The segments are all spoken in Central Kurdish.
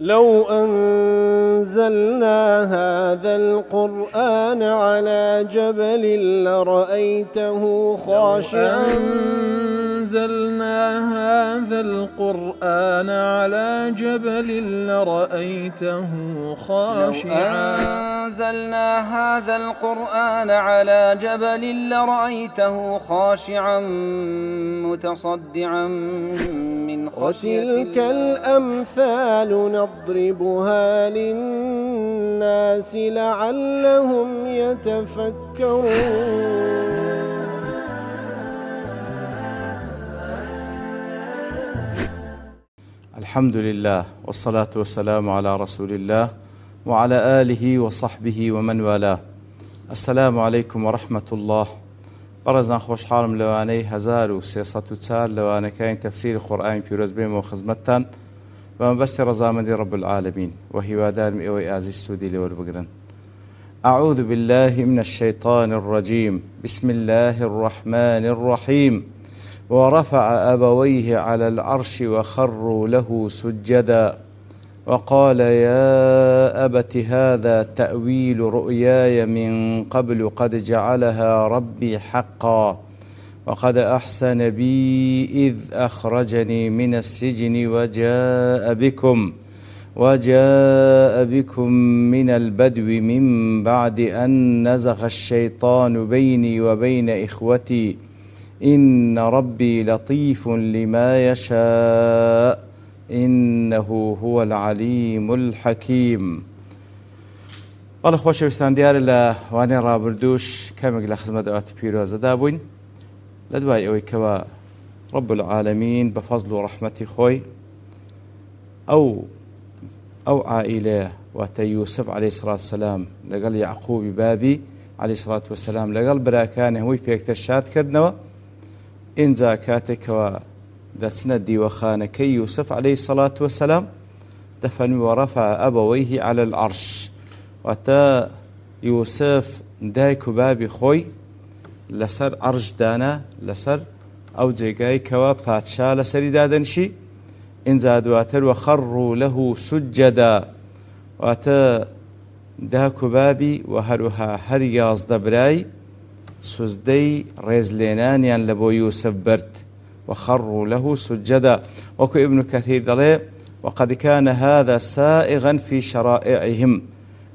لو أنزلنا هذا القرآن على جبل لرأيته خاشعا أنزلنا هذا القرآن على جبل لرأيته خاشعا أنزلنا هذا القرآن على جبل لرأيته خاشعا متصدعا من خشية وتلك الأمثال نضربها للناس لعلهم يتفكرون. الحمد لله والصلاة والسلام على رسول الله وعلى آله وصحبه ومن والاه. السلام عليكم ورحمة الله. برزان خوش حالم لواني 1304 لواني كاين تفسير القرآن بيروز بيم وخزمتان ومبسي رزامدي رب العالمين وهي وادار مئوي آزي السودي لور بقرن. أعوذ بالله من الشيطان الرجيم. بسم الله الرحمن الرحيم. ورفع أبويه على العرش وخروا له سجدا وقال يا أبت هذا تأويل رؤياي من قبل قد جعلها ربي حقا وقد أحسن بي إذ أخرجني من السجن وجاء بكم من البدو من بعد أن نزغ الشيطان بيني وبين إخوتي إن ربي لطيف لما يشاء إنه هو العليم الحكيم. والله خوش وستان ديار الله واني رابردوش كامل لخزمة دوات بيروزة دابوين لدواي اوي كوا رب العالمين بفضل ورحمتي خوي أو عائلة واتا يوسف عليه الصلاة والسلام لقال يعقوب بابي عليه الصلاة والسلام لقال براكانه هوي بيكتر شاد كردنوا إنزا كاتك ودسنا ديوخانك يوسف عليه الصلاة والسلام دفن ورفع أبويه على العرش وتا يوسف دايك بابي خوي لسر عرش دانا لسر أو جيقاي كوا باتشا لسري دادنشي إنزا دواتر وخروا له سجدا وتا داك بابي وهروها هرياز دبراي سجدي رزلينانيان لبو يوسف برت وخروا له سجدا وكو ابن كثير دلي وقد كان هذا سائغا في شرائعهم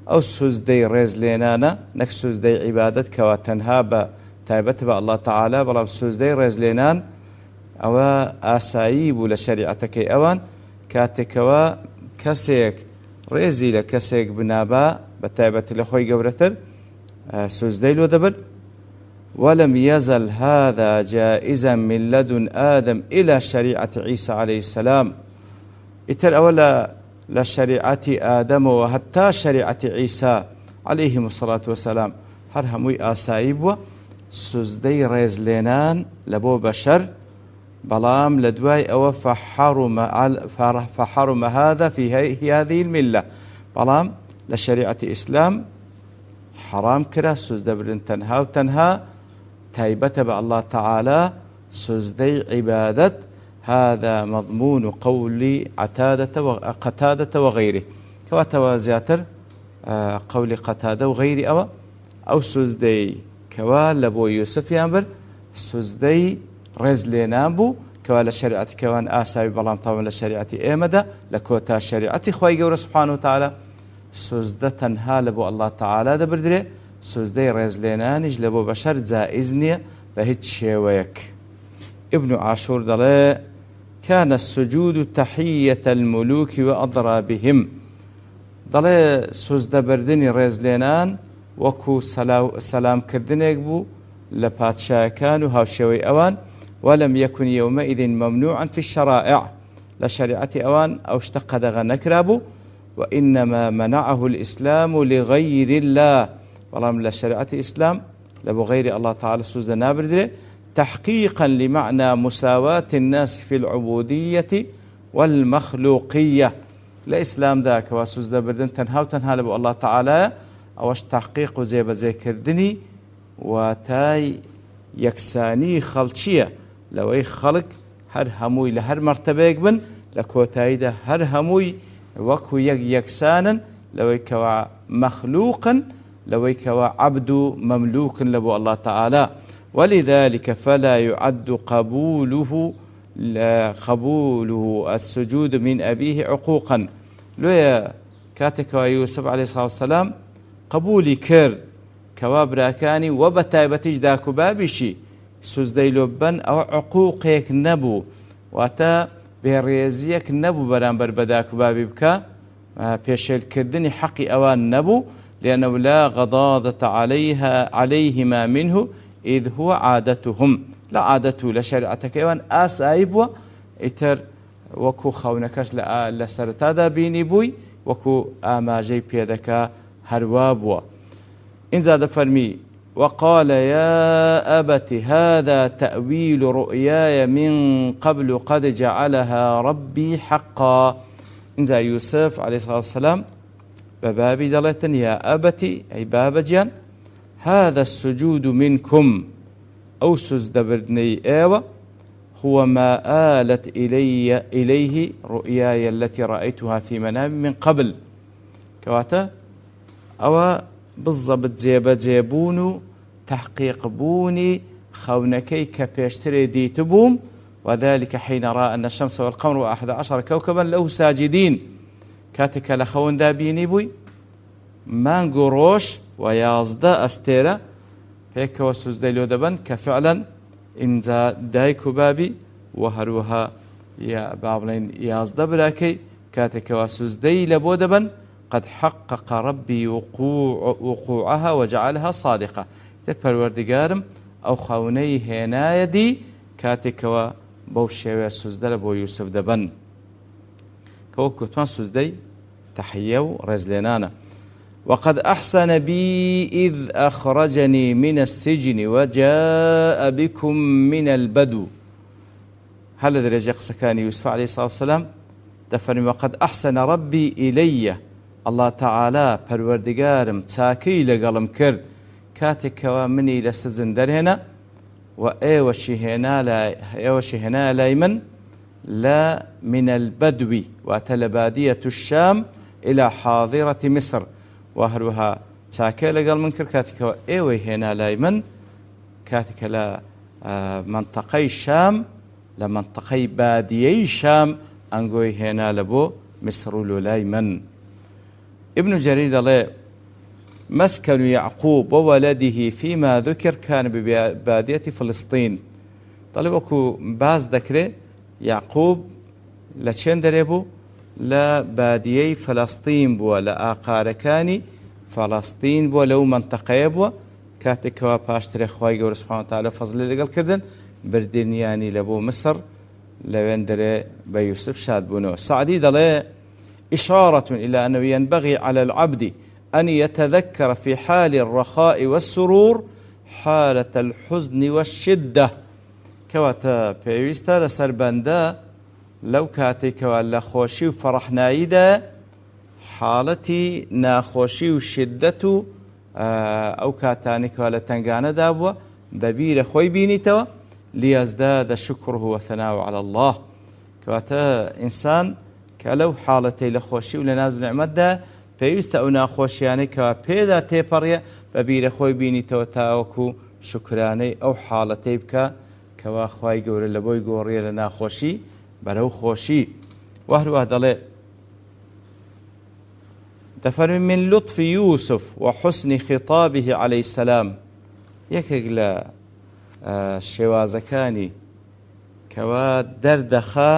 أو سجدي رزلينانا نك سجدي عبادتك وتنهاب تايبت الله تعالى بلا سجدي رزلينان أو آسايب لشريعتك أوان كاتكوا كسيك رزي لكسيك بنابا بتايبت لخوي قبرتر سجدي لو دبر ولم يزل هذا جائزا من لدن آدم إلى شريعة عيسى عليه السلام إتر أولا لشريعة آدم وحتى شريعة عيسى عليه الصلاة والسلام هرهموي آسايب سزدي ريزلينان لبو بشر بلام لدواي أو فحرم هذا في هذه الملة بلام لشريعة إسلام حرام كرا سزد برن تنها وتنها تايبت بالله تعالى سزدي عبادة. هذا مضمون قول قتادة وغيره كوا زياتر قول قتادة وغيره أو سزدي كوا لبو يوسف يامبر سزدي رزلينابو كوا لشريعة كوان آساوي بلام طبعا لشريعة إيمدا لكوتا شريعة خواهي قول سبحانه وتعالى سوزده تنها لبو الله تعالى دبردري سوزده رزلينانج لبو بشر زائزني فهيت شيويك. ابن عاشور دلي كان السجود تحية الملوك وأضرى بهم دلي سوزده بردني رزلينان وكو سلام كردنيك بو لباتشا كانوا هاو شوي أوان ولم يكن يومئذ ممنوعا في الشرائع لشريعة أوان أو اشتق دغا نكرابو وإنما منعه الإسلام لغير الله ولم لشريعة الإسلام لبو غير الله تعالى سوزة نابردري تحقيقا لمعنى مساواة الناس في العبودية والمخلوقية الإسلام ذاك وسوزة بردن تنها لبو الله تعالى أوش تحقيق زي كردني وتاي يكساني خلشية لو أي خلق هر هموي لهر مرتبة يقبن لكوتايدا هر هموي وەکو یەکسانن لەوەی کەوا مەخلوقن لەوەی کەوا عەبد و مەملوکن لە بۆ الله تعالى ولذلك فلا يعد قبوله السجود من أبيه عقوقا لويا كاتك يوسف عليه الصلاة والسلام قبولي كرد كوابراكاني وبتايبتيج داكو بابشي سوزدەی لۆبەن ئەوە عقوقێک نەبوو واتە بێڕێزیەک نەبوو بەرامبەر بە داکوبابی بکە پێشێلکردنی حەقی ئەوان نەبوو لأنه لا غضاضة عليهما منه إذ هو عادتهم لا عادته لشريعتك أيوان ئاسایی بووە ئیتر وەکو خەونەکەش لە سەرەتادا بینی بووی وەکو ئاماژەی پێدەکا هەروە بووە. ئینجا دەفەرمی وقال يا أبت هذا تأويل رؤياي من قبل قد جعلها ربي حقا. إنزا يوسف عليه الصلاة والسلام ببابي دلتن يا أبتي أي بابجيان هذا السجود منكم أو سزدبرني إيوة هو ما آلت إليه رؤياي التي رأيتها في منامي من قبل كواتا أو بالضبط جێبەجێبوون تحقيق بوني خونكي كبيشتري ديتبوم وذلك حين رأى أن الشمس والقمر 11 كوكبا له ساجدين كاتك لخون دابيني بوي مانغو روش ويازدا أستيرا هيك وسوزدي لو دبن كفعلا إنزا دايكو بابي وهروها يا بابلين يازدا براكي كاتك وسوزدي لبو دبن قد حقق ربي وقوعها وجعلها صادقة تكبر أو خوني هنايدي كاتكوا بوشي سوزدل بو يوسف دبن كوكتمان سوزدي تحيو رزلنانا وقد أحسن بي إذ أخرجني من السجن وجاء بكم من البدو هل درجة قسكان يوسف عليه الصلاة والسلام دفرني وقد أحسن ربي إلي الله تعالى پروردگارم چاکی لەگەڵم کرد کاتێک کەوا منی لە سزن دەرهێنا و ئێوەشی هێنا لای من لا من البدو واتە لە بادية الشام إلى حاضرة مصر وهروها چاکێ لەگەڵ من کرد کاتێکەوە ئێوەی هێنا لای من کاتێکە لە منطقەی شام لە منطقەی بادیەی شام ئەنگۆی هێنا لە بۆ مصر و لۆلای من. ابن جرير الله مسكن يعقوب وولده فيما ذكر كان ببادية فلسطين طلبكو باز ذكره يعقوب لچين دريبو لا بادية فلسطين بو لا آقاركاني فلسطين بو لو منطقة بو كاتكوا باشتري خواهي قول سبحانه وتعالى فضل لقل كردن بردنياني لبو مصر لوين دري بيوسف شاد بونو سعدي دله إشارة إلى أنه ينبغي على العبد أن يتذكر في حال الرخاء والسرور حالة الحزن والشدة كواتا بيويستا لسرباندا لو كاتي كوالا خوشي وفرح نايدا حالتي ناخوشي وشدة أو كاتاني كوالا تنغانا دابوا ببير خوي بينيتوا ليزداد شكره وثناء على الله كواتا إنسان كلو حالتي لخوشي ولا نازل نعمتها پێویستە ئەو ناخۆشیانەی کە پێدا تێپەڕێ بە بیرەخۆی بینیتەوە تاوەکو شکرانەی ئەو حاڵەتەی بکە کەوا خوای گەورە لە بۆی گۆڕیە لە ناخۆشی بەرەو خۆشی. وهروە دەڵێ دەفەرمی من لطف يوسف وحسن خطابه عليه السلام یەکێک لە شێوازەکانی کەوا دەردەخا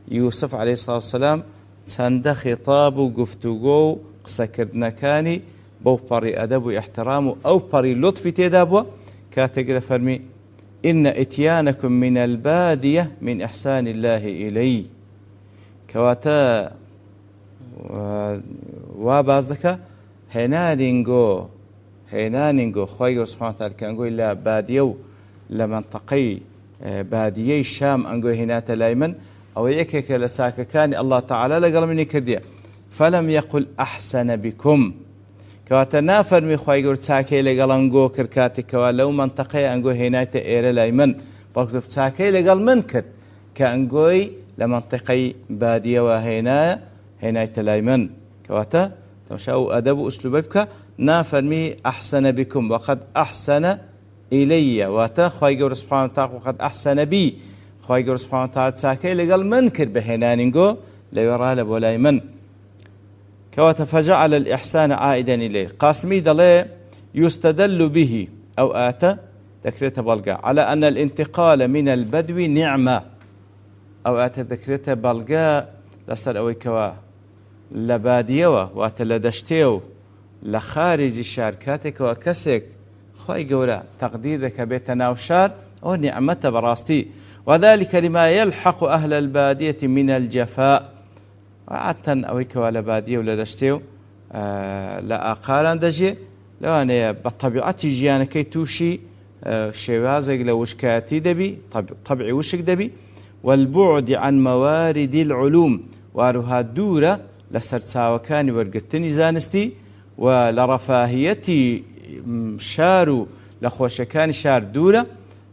يوسف عليه الصلاة والسلام چەندە خطاب و گفتوگۆ و قسەکردنەکانی بەو پەڕی ئەدەب و احترام و ئەو پەڕی لطفی تێدا بووە کاتێک دەفەرمی إن إتيانكم من البادية من إحسان الله إلي كواتا واباز دەکە هێنانینگۆ خۆی سبحانه وتعالى کەنگۆی لە بادیە و لە منطقەی بادیەی شام ئەنگۆی هێناتە لای من أو يكيك لساككاني الله تعالى لقال مني كرديا فلم يقل أحسن بكم كواتا نافر مخواه يقول ساكي لقال انقو كركاتك ولو منطقي انقو هينايت ايرا لايمن بلكتب ساكي لقال من كر كانقوي لمنطقي بادية وهينايا هێنایتە لای من کەواتە تەماشا و ئەدەب و ئوسلوبە بکە نافەرمی ئەحسەنە بکم وەقەد ئەحسەنە ئیلەیە واتە خوای گەورە سوبحانەهو وتەعالا وەقەد ئەحسەنە بی خوای گەورە سوبحانەهو وتەعالا چاکەی لەگەڵ من کرد بە هێنانینگۆ لەوێ ڕا لە بۆ لای من كواتە فجعل الإحسان عائدا إليه قاسمي دلي يستدل به أو آتى ذكرت بلغا على أن الانتقال من البدو نعمة أو آتى ذكرت بلغا لسر أوي كوا لباديوة واتلدشتيو لخارج الشاركاتك وكسك خواهي قولا تقدير ذك بيت ناوشات أو نعمة براستي وذلك لما يلحق أهل البادية من الجفاء عادة أوي كوالا بادية ولا دشتيو لا أقارن دجي لو أنا بالطبيعة جيانا كي توشي شوازق لو وشكاتي دبي طبعي وشك دبي والبعد عن موارد العلوم واروها دورة لسرتساوكاني ورقتني زانستي ولرفاهيتي شارو لخوشكاني شار دورة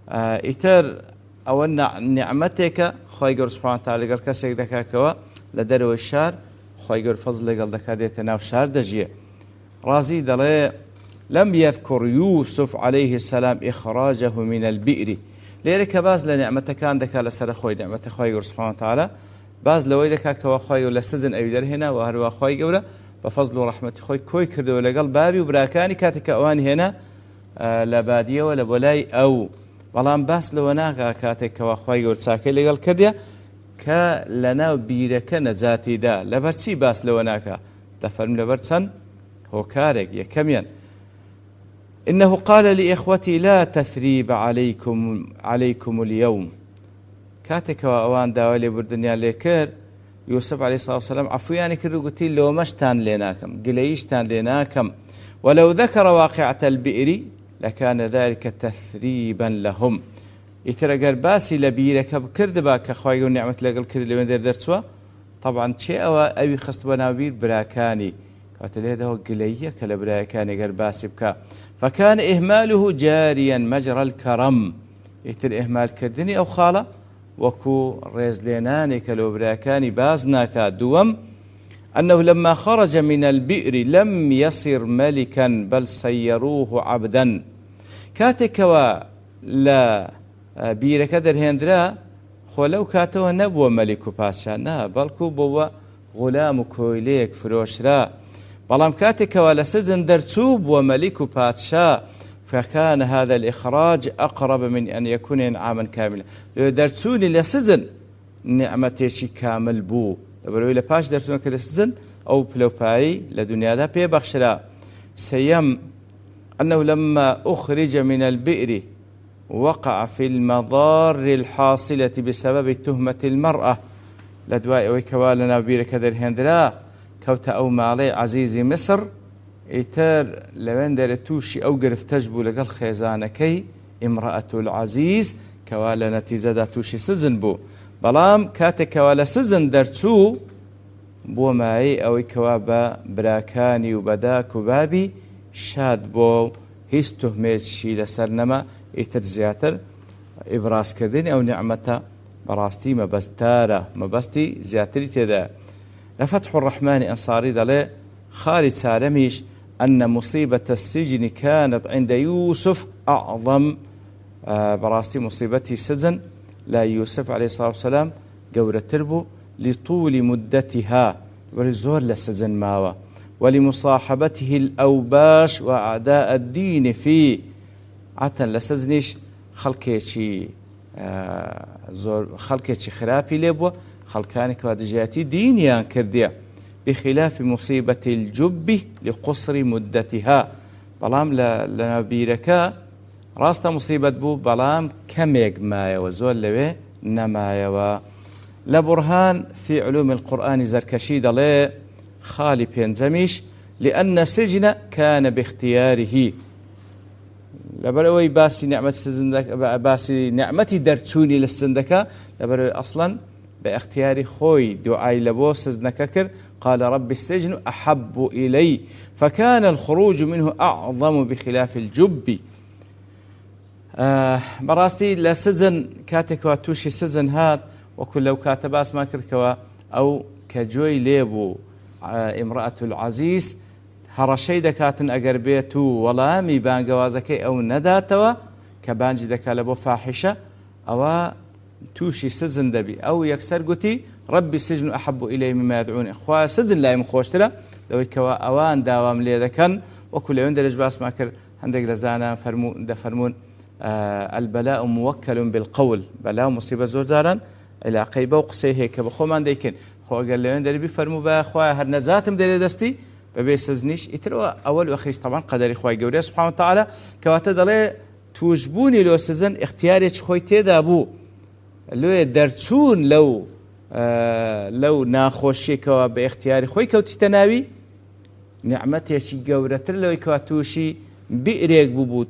إتر أو نعمتك خوي قرص سبحانه وتعالى قال كسيك دكاكوا لدرو الشار خوي قر فضل قال دكاديت ناو شار دجيه رازي دلي لم يذكر يوسف عليه السلام إخراجه من البئر ليرك باز لنعمته كان دكا لسر خوي نعمته خوي قر سبحانه وتعالى باز لو دكا كوا خوي ولا سزن أبي در هنا وهروا خوي قوله بفضل ورحمة خوي كوي كردو لقل بابي وبراكاني كاتك أواني هنا لبادية ولا بولاي أو بەڵام باس لەوە کاتێک کەوا خوای گەورە چاکەی لەگەڵ کردیە کە لەناو بیرەکە نەجاتیدا لەبەر چی باس لەوە ناکە دەفەرم لەبەر چەند هۆکارێک یەکەمیان إنه قال لإخوتي لا تثريب عليكم اليوم كاتك وأوان داولي بردنيا ليكر يوسف عليه الصلاة والسلام عفوياني كردو قلتي لو مشتان ليناكم قليشتان ليناكم ولو ذكر واقعة البئر لكان ذلك تثريبا لهم يترقر باسي لبيرك بكرد باك خواهي ونعمة لقل كرد لمن درسوا طبعا شيء أوي خست بنابير براكاني قاتل هذا هو قلية كالبراكاني قرباسي بكا فكان إهماله جاريا مجرى الكرم يتر إهمال كردني أو خالة وكو ريزليناني كالبراكاني بازناكا دوم أنه لما خرج من البئر لم يصر ملكا بل سيروه عبدا كاتكوا لا بيرك در هندرا خولو كاتوا نبوة ملك باشا نا بلكو بوا غلام كويليك فروشرا بلام كاتكوا لسجن درتوب وملك باشا فكان هذا الإخراج أقرب من أن يكون إنعاما كاملا لو درتوني لسجن نعمتي كامل بو لبروي لباش درتون كريستزن أو بلوباي لدنيا دا بي بخشرا سيم أنه لما أخرج من البئر وقع في المضار الحاصلة بسبب تهمة المرأة لدواء ويكوالنا بيرك در هندرا كوتا أو مالي عزيزي مصر إتر لمن درتوشي أو قرف تجبو لقل خيزانكي امرأة العزيز كوالنا تيزادا توشي سزن بو بەڵام کاتێکەوە لە سزن دەرچوو بۆ مایی ئەوەی کەوا بە براکانی و بەداک و بابی شاد بۆ هیچ تهمێتشی لەسەر نەما ئیتر زیاتر ئیبرازکردنی ئەو نیعمەتە بەڕاستی مەبەستدارە مەبەستی زیاتری تێدا لە فتح الرحمن ئەنصاری دەڵێ خاری چارەمیش أن مصيبة السجن كانت عند يوسف أعظم بەڕاستی مصیبەتی سجن لا يوسف عليه الصلاة والسلام قورة تربو لطول مدتها ورزور لسزن ماوى ولمصاحبته الأوباش وأعداء الدين فيه عتا لسزنيش خلقيتي زور خلقيتي خرابي لبوة خلقانك ودجاتي دينيان كرديا بخلاف مصيبة الجب لقصر مدتها بلام لنبيركا راست مصيبة بو بلام كميق مايا وزول لوي نمايا لبرهان في علوم القرآن زركشي دلي خالي بينزميش لأن سجن كان باختياره لبروي باسي نعمة السندك باسي نعمتي درتوني للسندكة لبروي أصلا باختيار خوي دعاي لبو سزنككر قال رب السجن أحب إلي فكان الخروج منه أعظم بخلاف الجب براستي لسزن كاتك واتوشي سزن هات وكل لو كاتباس ما كركوا أو كجوي ليبو امرأة العزيز هەڕەشەی دەکاتن ئەگەر بێت و وەڵامی بانگەوازەکەی ئەو نەداتەوە کە بانجی دەکات لە بۆ فاحیشە ئەوە تووشی سزن دەبی ئەو یەکسەر گوتی ڕەبی سجن ئەحەبو ئیلەی مما یەدعونی خوا سجن لای من خۆشترە لەوەی کەوا ئەوان داوام لێ دەکەن وەکو لەوێن دەرەج باسمان کرد هەندێک لە زانان دەفەرمون البەلاء موەکەل بالقەول بەلا و موسیبە زۆر جاران علاقەی بەو قسەی هەیە کە بە خۆمان دەیکەن خۆ ئەگەر لەوێن دەربی فەرموو بە خوایە هەر نەجاتم دەرێ دەستی بەبێ سزنیش ئیترەوە ئەوەل وەخیس طبعاً قەدەری خوای گەورەی سوبحانه وتعالى کەواتە دەڵێ توشبوونی لۆ سزن اختیارێکی خۆی تێدا بوو لێ دەرچوون لەو ناخۆشیێکەوە بە اختیاری خۆی کەوتیتە ناوی نعمەتێکی گەورەتر لەوەی کەوا تووشی بیرێک بوو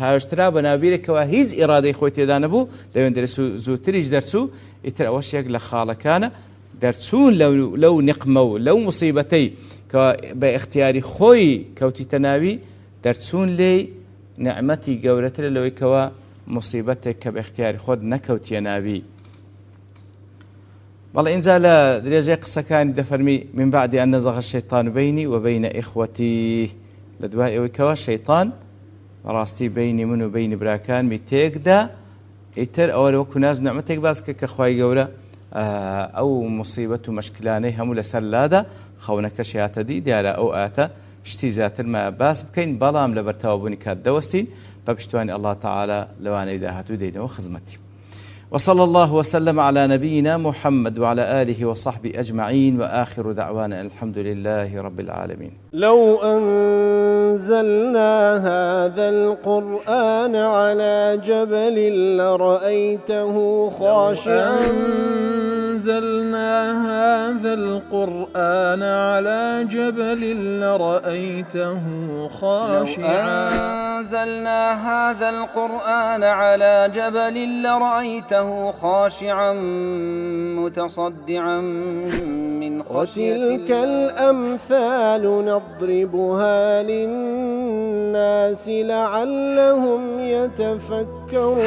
هاوشترا بە ناوبیرێکەوە هیچ ئیرادەی خۆی تێدا نەبوو لەوێن دەرە زووتریش دەرچوو ئیتر ئەوەش یەک لە خاڵەکانە دەرچوون لەو نقمە و لەو مصیبەتەی کە بە اختیاری خۆی کەوتیتە ناوی دەرچوون لێی نعمەتی گەورەتر لەوەی کەوە مصیبەتێک کە بە اختیاری خۆت نەکەوتیە ناوی بەڵێ ئینجا لە درێژەی قسەکانی دەفەرمی من بعد أن نزغ الشيطان بيني وبين إخوتي لە دوای ئەوەی کەوە شەیطان ڕاستی بینی من و بینی براکانمی تێکدا ئیتر ئەوە وەکو ناز نعمەتێک باس کە خوای گەورە ئەو مصیبەت و مەشکلانەی هەموو لەسەر لادا خەونەکەشی هاتەدی دیارە ئەو ئاتە شتی زیاترمە باس بکەین بەڵام لە بەرتاوبوونی کات دەوەستین بە پشتوانی الله تعالى لەوانەی داهاتوو دەینەوە خزمەتی وصلى الله وسلم على نبينا محمد وعلى آله وصحبه أجمعين وآخر دعوانا الحمد لله رب العالمين لو أنزلنا هذا القرآن على جبل لرأيته خاشعا أنزلنا هذا القرآن على جبل لرأيته خاشعا أنزلنا هذا القرآن على جبل لرأيته خاشعا متصدعا من خشية الله وتلك الأمثال نضربها للناس لعلهم يتفكرون